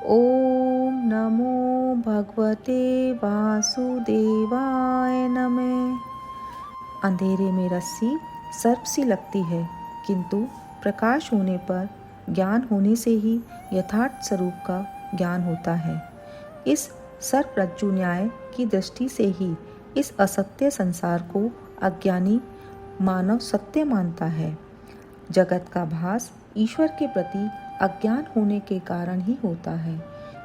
ओम नमो भगवते वासुदेवाय नमः। अंधेरे में रस्सी सर्प सी लगती है, किंतु प्रकाश होने पर, ज्ञान होने से ही यथार्थ स्वरूप का ज्ञान होता है। इस सर्प रज्जु न्याय की दृष्टि से ही इस असत्य संसार को अज्ञानी मानव सत्य मानता है। जगत का भास ईश्वर के प्रति अज्ञान होने के कारण ही होता है।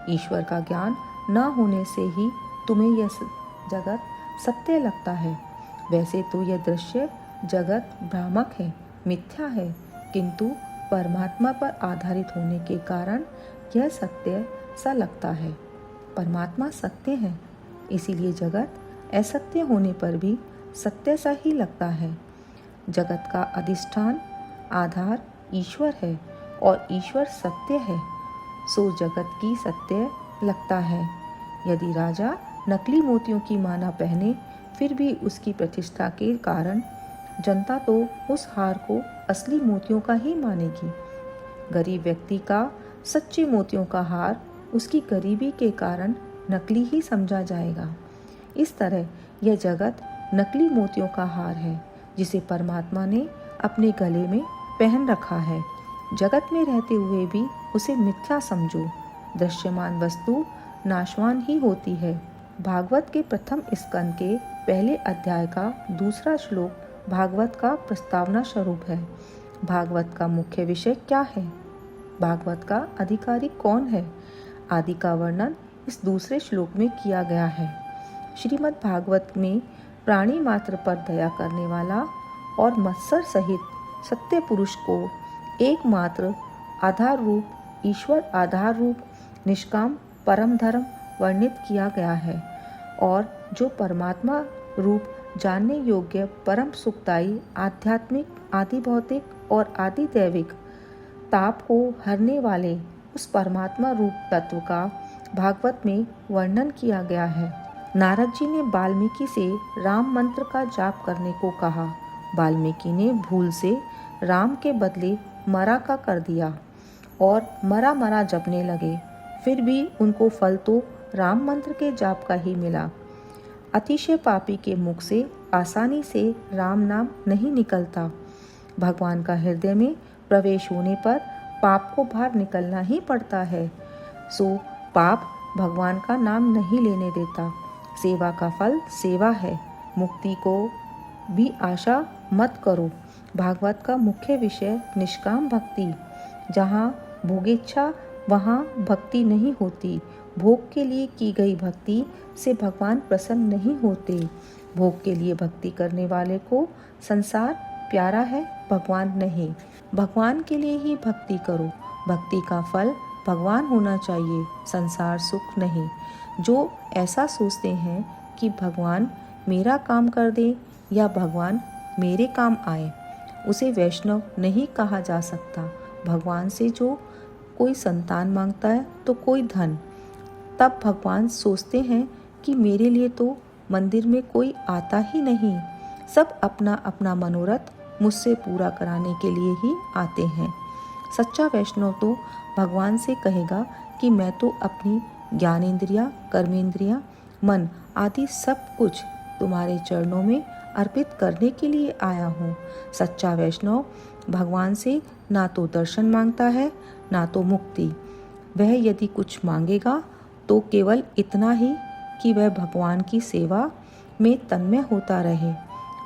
ईश्वर का ज्ञान न होने से ही तुम्हें यह जगत सत्य लगता है। वैसे तो यह दृश्य जगत भ्रामक है, मिथ्या है, किंतु परमात्मा पर आधारित होने के कारण यह सत्य सा लगता है। परमात्मा सत्य है, इसीलिए जगत असत्य होने पर भी सत्य सा ही लगता है। जगत का अधिष्ठान आधार ईश्वर है और ईश्वर सत्य है, सो जगत की सत्य लगता है। यदि राजा नकली मोतियों की माला पहने फिर भी उसकी प्रतिष्ठा के कारण जनता तो उस हार को असली मोतियों का ही मानेगी। गरीब व्यक्ति का सच्चे मोतियों का हार उसकी गरीबी के कारण नकली ही समझा जाएगा। इस तरह यह जगत नकली मोतियों का हार है, जिसे परमात्मा ने अपने गले में पहन रखा है। जगत में रहते हुए भी उसे मिथ्या समझो। दृश्यमान वस्तु नाशवान ही होती है। भागवत के प्रथम स्कंद के पहले अध्याय का दूसरा श्लोक भागवत का प्रस्तावना स्वरूप है। भागवत का मुख्य विषय क्या है? भागवत का अधिकारी कौन है? आदि का वर्णन इस दूसरे श्लोक में किया गया है। श्रीमद् भागवत में प्राणी मात्र पर दया करने वाला और मत्सर सहित सत्य पुरुष को एकमात्र आधार रूप ईश्वर आधार रूप निष्काम परम धर्म वर्णित किया गया है और जो परमात्मा रूप जानने योग्य परम सुखदायी आध्यात्मिक आदि भौतिक और आदि दैविक ताप को हरने वाले उस परमात्मा रूप तत्व का भागवत में वर्णन किया गया है। नारद जी ने वाल्मीकि से राम मंत्र का जाप करने को कहा। वाल्मीकि ने भूल से राम के बदले मरा का कर दिया और मरा मरा जपने लगे। फिर भी उनको फल तो राम मंत्र के जाप का ही मिला। अतिशय पापी के मुख से आसानी से राम नाम नहीं निकलता। भगवान का हृदय में प्रवेश होने पर पाप को बाहर निकलना ही पड़ता है। सो पाप भगवान का नाम नहीं लेने देता। सेवा का फल सेवा है। मुक्ति को भी आशा मत करो। भागवत का मुख्य विषय निष्काम भक्ति। जहाँ भोगेच्छा वहाँ भक्ति नहीं होती। भोग के लिए की गई भक्ति से भगवान प्रसन्न नहीं होते। भोग के लिए भक्ति करने वाले को संसार प्यारा है, भगवान नहीं। भगवान के लिए ही भक्ति करो। भक्ति का फल भगवान होना चाहिए, संसार सुख नहीं। जो ऐसा सोचते हैं कि भगवान मेरा काम कर दे या भगवान मेरे काम आए, उसे वैष्णव नहीं कहा जा सकता। भगवान से जो कोई संतान मांगता है तो कोई धन, तब भगवान सोचते हैं कि मेरे लिए तो मंदिर में कोई आता ही नहीं। सब अपना अपना मनोरथ मुझसे पूरा कराने के लिए ही आते हैं। सच्चा वैष्णव तो भगवान से कहेगा कि मैं तो अपनी ज्ञानेंद्रिया, कर्मेंद्रिया, मन आदि सब कुछ तुम्हारे चरणों में अर्पित करने के लिए आया हूँ। सच्चा वैष्णव भगवान से ना तो दर्शन मांगता है ना तो मुक्ति। वह यदि कुछ मांगेगा तो केवल इतना ही कि वह भगवान की सेवा में तन्मय होता रहे।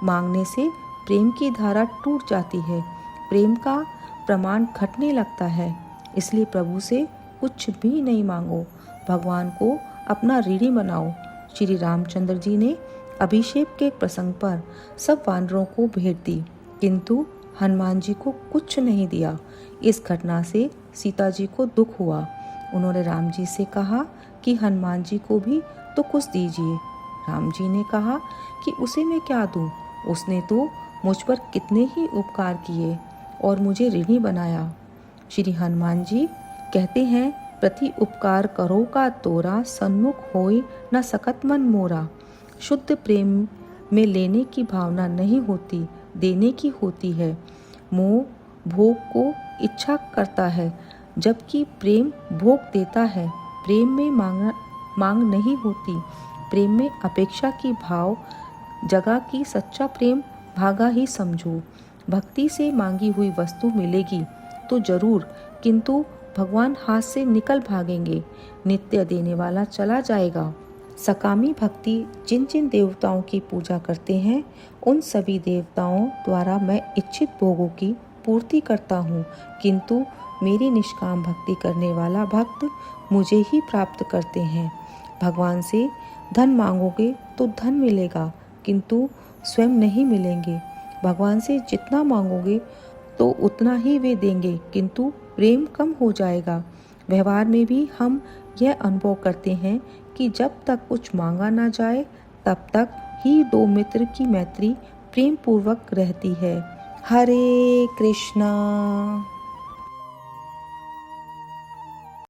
मांगने से प्रेम की धारा टूट जाती है, प्रेम का प्रमाण घटने लगता है। इसलिए प्रभु से कुछ भी नहीं मांगो, भगवान को अपना ऋणी बनाओ। श्री रामचंद्र जी ने अभिषेक के प्रसंग पर सब वानरों को भेंट दी, किंतु हनुमान जी को कुछ नहीं दिया। इस घटना से सीता जी को दुख हुआ। उन्होंने राम जी से कहा कि हनुमान जी को भी तो कुछ दीजिए। राम जी ने कहा कि उसे मैं क्या दूं? उसने तो मुझ पर कितने ही उपकार किए और मुझे ऋणी बनाया। श्री हनुमान जी कहते हैं, प्रति उपकार करो का तोरा, सन्मुख होय न सकत मन मोरा। शुद्ध प्रेम में लेने की भावना नहीं होती, देने की होती है। मोह भोग को इच्छा करता है, जबकि प्रेम भोग देता है। प्रेम में मांग नहीं होती। प्रेम में अपेक्षा की भाव जगह की सच्चा प्रेम भागा ही समझो। भक्ति से मांगी हुई वस्तु मिलेगी तो जरूर, किंतु भगवान हाथ से निकल भागेंगे। नित्य देने वाला चला जाएगा। सकामी भक्ति जिन जिन देवताओं की पूजा करते हैं, उन सभी देवताओं द्वारा मैं इच्छित भोगों की पूर्ति करता हूँ, किंतु मेरी निष्काम भक्ति करने वाला भक्त मुझे ही प्राप्त करते हैं। भगवान से धन मांगोगे तो धन मिलेगा, किंतु स्वयं नहीं मिलेंगे। भगवान से जितना मांगोगे तो उतना ही वे देंगे, किंतु प्रेम कम हो जाएगा। व्यवहार में भी हम यह अनुभव करते हैं कि जब तक कुछ मांगा ना जाए तब तक ही दो मित्र की मैत्री प्रेम पूर्वक रहती है। हरे कृष्णा।